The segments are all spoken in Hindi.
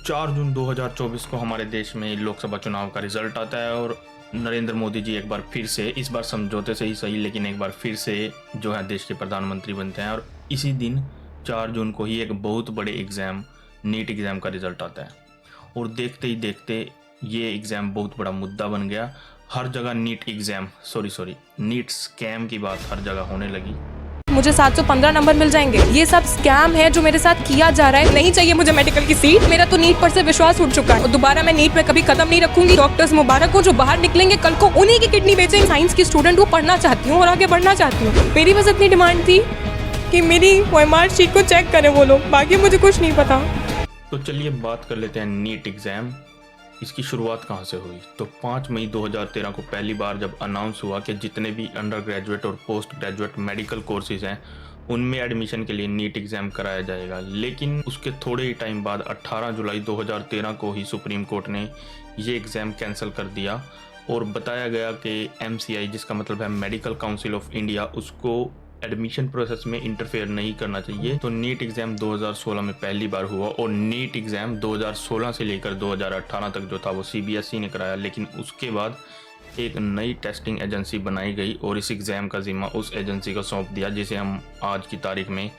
4 जून 2024 को हमारे देश में लोकसभा चुनाव का रिजल्ट आता है और नरेंद्र मोदी जी एक बार फिर से, इस बार समझौते से ही सही लेकिन एक बार फिर से जो है देश के प्रधानमंत्री बनते हैं। और इसी दिन 4 जून को ही एक बहुत बड़े एग्ज़ाम नीट एग्ज़ाम का रिजल्ट आता है और देखते ही देखते ये एग्ज़ाम बहुत बड़ा मुद्दा बन गया। हर जगह नीट एग्ज़ाम नीट स्कैम की बात हर जगह होने लगी। मुझे 715 नंबर मिल जाएंगे। ये सब स्कैम है जो मेरे साथ किया जा रहा है। नहीं चाहिए मुझे मेडिकल की सीट। मेरा तो नीट पर से विश्वास उठ चुका है और दोबारा मैं नीट में कभी कदम नहीं रखूंगी। डॉक्टर्स मुबारक हो जो बाहर निकलेंगे कल को उन्हीं की किडनी बेचेंगे। साइंस की स्टूडेंट हूँ, पढ़ना चाहती हूँ और आगे बढ़ना चाहती हूँ। मेरी बस इतनी डिमांड थी कि मेरी OMR शीट को चेक करें वो लोग, बाकी मुझे कुछ नहीं पता। तो चलिए बात कर लेते हैं नीट एग्ज़ाम। इसकी शुरुआत कहाँ से हुई? तो 5 मई 2013 को पहली बार जब अनाउंस हुआ कि जितने भी अंडर ग्रेजुएट और पोस्ट ग्रेजुएट मेडिकल कोर्सेज हैं उनमें एडमिशन के लिए नीट एग्ज़ाम कराया जाएगा। लेकिन उसके थोड़े ही टाइम बाद 18 जुलाई 2013 को ही सुप्रीम कोर्ट ने ये एग्ज़ाम कैंसिल कर दिया और बताया गया कि MCI, जिसका मतलब है मेडिकल काउंसिल ऑफ इंडिया, उसको एडमिशन प्रोसेस में इंटरफेयर नहीं करना चाहिए। तो नीट एग्ज़ाम 2016 में पहली बार हुआ और नीट एग्ज़ाम 2016 से लेकर 2018 तक जो था वो CBSE ने कराया। लेकिन उसके बाद एक नई टेस्टिंग एजेंसी बनाई गई और इस एग्ज़ाम का ज़िम्मा उस एजेंसी को सौंप दिया जिसे हम आज की तारीख में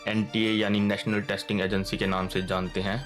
NTA यानी नेशनल टेस्टिंग एजेंसी के नाम से जानते हैं।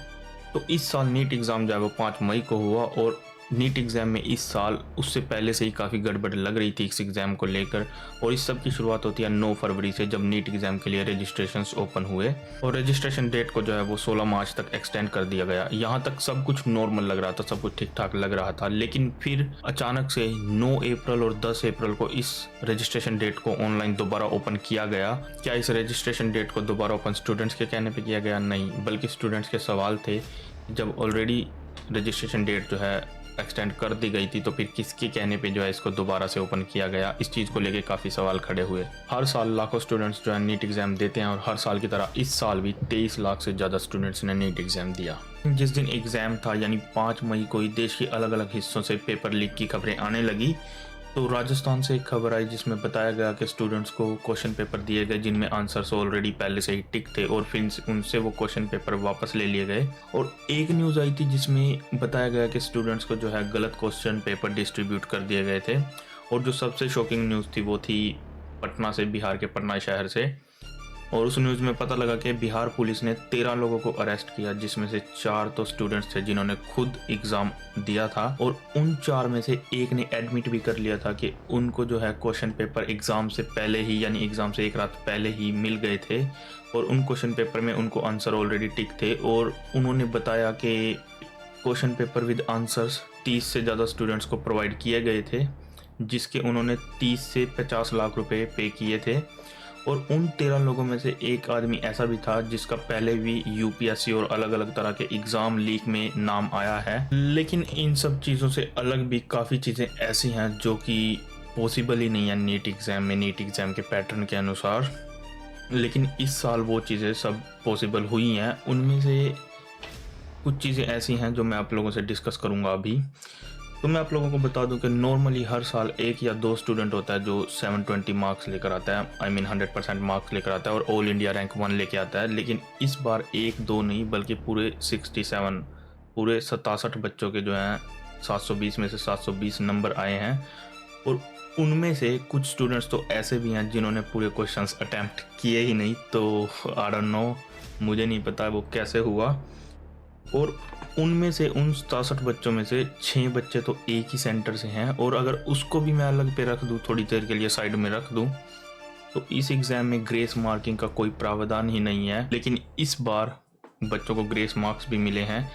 तो इस साल नीट एग्ज़ाम जो है वो 5 मई को हुआ और नीट एग्ज़ाम में इस साल उससे पहले से ही काफ़ी गड़बड़ लग रही थी इस एग्ज़ाम को लेकर। और इस सब की शुरुआत होती है 9 फरवरी से, जब नीट एग्ज़ाम के लिए रजिस्ट्रेशंस ओपन हुए और रजिस्ट्रेशन डेट को जो है वो 16 मार्च तक एक्सटेंड कर दिया गया। यहाँ तक सब कुछ नॉर्मल लग रहा था, सब कुछ ठीक ठाक लग रहा था। लेकिन फिर अचानक से 9 अप्रैल और 10 अप्रैल को इस रजिस्ट्रेशन डेट को ऑनलाइन दोबारा ओपन किया गया। क्या इस रजिस्ट्रेशन डेट को दोबारा ओपन स्टूडेंट्स के कहने पर किया गया? नहीं, बल्कि स्टूडेंट्स के सवाल थे। जब ऑलरेडी रजिस्ट्रेशन डेट जो है एक्सटेंड कर दी गई थी तो फिर किसके कहने पे जो है इसको दोबारा से ओपन किया गया? इस चीज़ को लेके काफ़ी सवाल खड़े हुए। हर साल लाखों स्टूडेंट्स जो है नीट एग्ज़ाम देते हैं और हर साल की तरह इस साल भी 23 लाख से ज़्यादा स्टूडेंट्स ने नीट एग्ज़ाम दिया। जिस दिन एग्ज़ाम था यानी 5 मई को ही देश के अलग अलग हिस्सों से पेपर लीक की खबरें आने लगी। तो राजस्थान से एक खबर आई जिसमें बताया गया कि स्टूडेंट्स को क्वेश्चन पेपर दिए गए जिनमें आंसर्स ऑलरेडी पहले से ही टिक थे और फिर उनसे वो क्वेश्चन पेपर वापस ले लिए गए। और एक न्यूज़ आई थी जिसमें बताया गया कि स्टूडेंट्स को जो है गलत क्वेश्चन पेपर डिस्ट्रीब्यूट कर दिए गए थे। और जो सबसे शॉकिंग न्यूज़ थी वो थी पटना से, बिहार के पटना शहर से। और उस न्यूज़ में पता लगा कि बिहार पुलिस ने 13 लोगों को अरेस्ट किया, जिसमें से 4 तो स्टूडेंट्स थे जिन्होंने खुद एग्ज़ाम दिया था और उन 4 में से एक ने एडमिट भी कर लिया था कि उनको जो है क्वेश्चन पेपर एग्ज़ाम से पहले ही यानी एग्ज़ाम से एक रात पहले ही मिल गए थे और उन क्वेश्चन पेपर में उनको आंसर ऑलरेडी टिक थे। और उन्होंने बताया कि क्वेश्चन पेपर विद आंसर्स 30 से ज़्यादा स्टूडेंट्स को प्रोवाइड किए गए थे, जिसके उन्होंने 30 से 50 लाख रुपए पे किए थे। और उन 13 लोगों में से एक आदमी ऐसा भी था जिसका पहले भी UPSC और अलग अलग तरह के एग्ज़ाम लीक में नाम आया है। लेकिन इन सब चीज़ों से अलग भी काफ़ी चीज़ें ऐसी हैं जो कि पॉसिबल ही नहीं है नीट एग्ज़ाम में, नीट एग्ज़ाम के पैटर्न के अनुसार। लेकिन इस साल वो चीज़ें सब पॉसिबल हुई हैं। उनमें से कुछ चीज़ें ऐसी हैं जो मैं आप लोगों से डिस्कस करूँगा अभी। तो मैं आप लोगों को बता दूं कि नॉर्मली हर साल 1 या 2 स्टूडेंट होता है जो 720 मार्क्स लेकर आता है, 100% मार्क्स लेकर आता है और ऑल इंडिया रैंक 1 लेके आता है। लेकिन इस बार 1-2 नहीं बल्कि पूरे 67 बच्चों के जो हैं 720 में से 720 नंबर आए हैं। और उनमें से कुछ स्टूडेंट्स तो ऐसे भी हैं जिन्होंने पूरे क्वेश्चंस अटैम्प्ट किए ही नहीं। तो आई डोंट नो, मुझे नहीं पता वो कैसे हुआ। और उनमें से उन 67 बच्चों में से 6 बच्चे तो एक ही सेंटर से हैं। और अगर उसको भी मैं अलग पे रख दूं, थोड़ी देर के लिए साइड में रख दूं, तो इस एग्ज़ाम में ग्रेस मार्किंग का कोई प्रावधान ही नहीं है। लेकिन इस बार बच्चों को ग्रेस मार्क्स भी मिले हैं,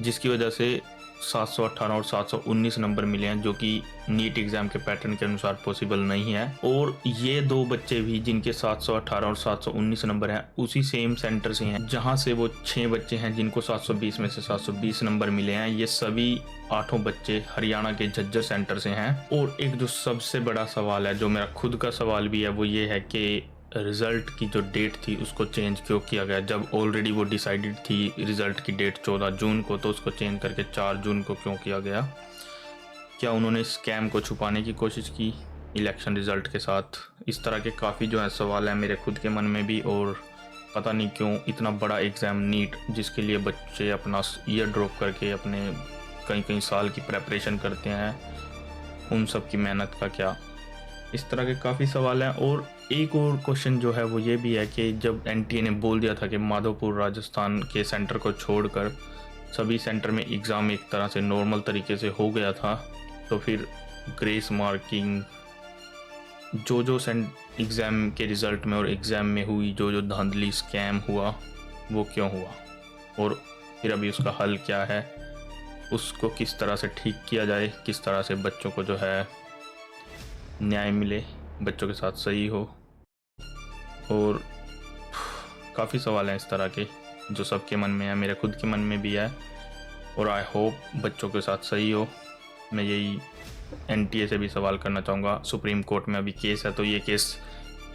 जिसकी वजह से 718 और 719 नंबर मिले हैं, जो कि नीट एग्ज़ाम के पैटर्न के अनुसार पॉसिबल नहीं है। और ये 2 बच्चे भी जिनके 718 और 719 नंबर हैं उसी सेम सेंटर से हैं जहां से वो 6 बच्चे हैं जिनको 720 में से 720 नंबर मिले हैं। ये सभी 8 बच्चे हरियाणा के झज्जर सेंटर से हैं। और एक जो सबसे बड़ा सवाल है, जो मेरा खुद का सवाल भी है, वो ये है कि रिज़ल्ट की जो डेट थी उसको चेंज क्यों किया गया? जब ऑलरेडी वो डिसाइडेड थी रिज़ल्ट की डेट 14 जून को, तो उसको चेंज करके 4 जून को क्यों किया गया? क्या उन्होंने स्कैम को छुपाने की कोशिश की इलेक्शन रिज़ल्ट के साथ? इस तरह के काफ़ी जो है सवाल हैं मेरे खुद के मन में भी और पता नहीं क्यों इतना बड़ा एग्ज़ाम नीट, जिसके लिए बच्चे अपना ईयर ड्रॉप करके अपने कई कई साल की प्रेपरेशन करते हैं, उन सब की मेहनत का क्या। इस तरह के काफ़ी सवाल हैं। और एक और क्वेश्चन जो है वो ये भी है कि जब एनटीए ने बोल दिया था कि माधोपुर राजस्थान के सेंटर को छोड़कर सभी सेंटर में एग्ज़ाम एक तरह से नॉर्मल तरीके से हो गया था, तो फिर ग्रेस मार्किंग, जो एग्ज़ाम के रिज़ल्ट में और एग्ज़ाम में हुई जो धांधली स्कैम हुआ, वो क्यों हुआ, और फिर अभी उसका हल क्या है, उसको किस तरह से ठीक किया जाए, किस तरह से बच्चों को जो है न्याय मिले, बच्चों के साथ सही हो। और काफ़ी सवाल हैं इस तरह के जो सबके मन में है, मेरे खुद के मन में भी है, और आई होप बच्चों के साथ सही हो। मैं यही एनटीए से भी सवाल करना चाहूँगा। सुप्रीम कोर्ट में अभी केस है, तो ये केस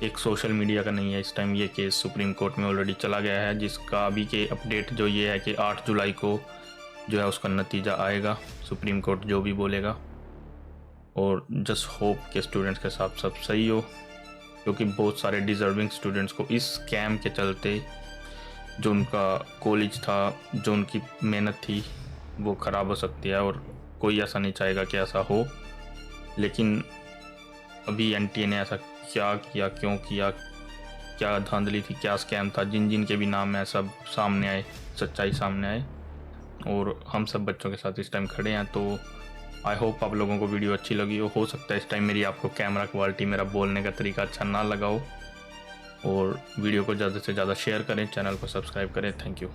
एक सोशल मीडिया का नहीं है इस टाइम, ये केस सुप्रीम कोर्ट में ऑलरेडी चला गया है, जिसका अभी के अपडेट जो ये है कि 8 जुलाई को जो है उसका नतीजा आएगा, सुप्रीम कोर्ट जो भी बोलेगा। और जस्ट होप के स्टूडेंट्स के साथ सब सही हो, क्योंकि बहुत सारे डिज़र्विंग स्टूडेंट्स को इस स्कैम के चलते जो उनका कॉलेज था, जो उनकी मेहनत थी, वो ख़राब हो सकती है, और कोई ऐसा नहीं चाहेगा कि ऐसा हो। लेकिन अभी एनटीए ने ऐसा क्या किया, क्यों किया, क्या धांधली थी, क्या स्कैम था, जिन जिन के भी नाम है सब सामने आए, सच्चाई सामने आए, और हम सब बच्चों के साथ इस टाइम खड़े हैं। तो आई होप आप लोगों को वीडियो अच्छी लगी हो सकता है इस टाइम मेरी आपको कैमरा क्वालिटी, मेरा बोलने का तरीका अच्छा ना लगा हो, और वीडियो को ज़्यादा से ज़्यादा शेयर करें, चैनल को सब्सक्राइब करें। Thank you.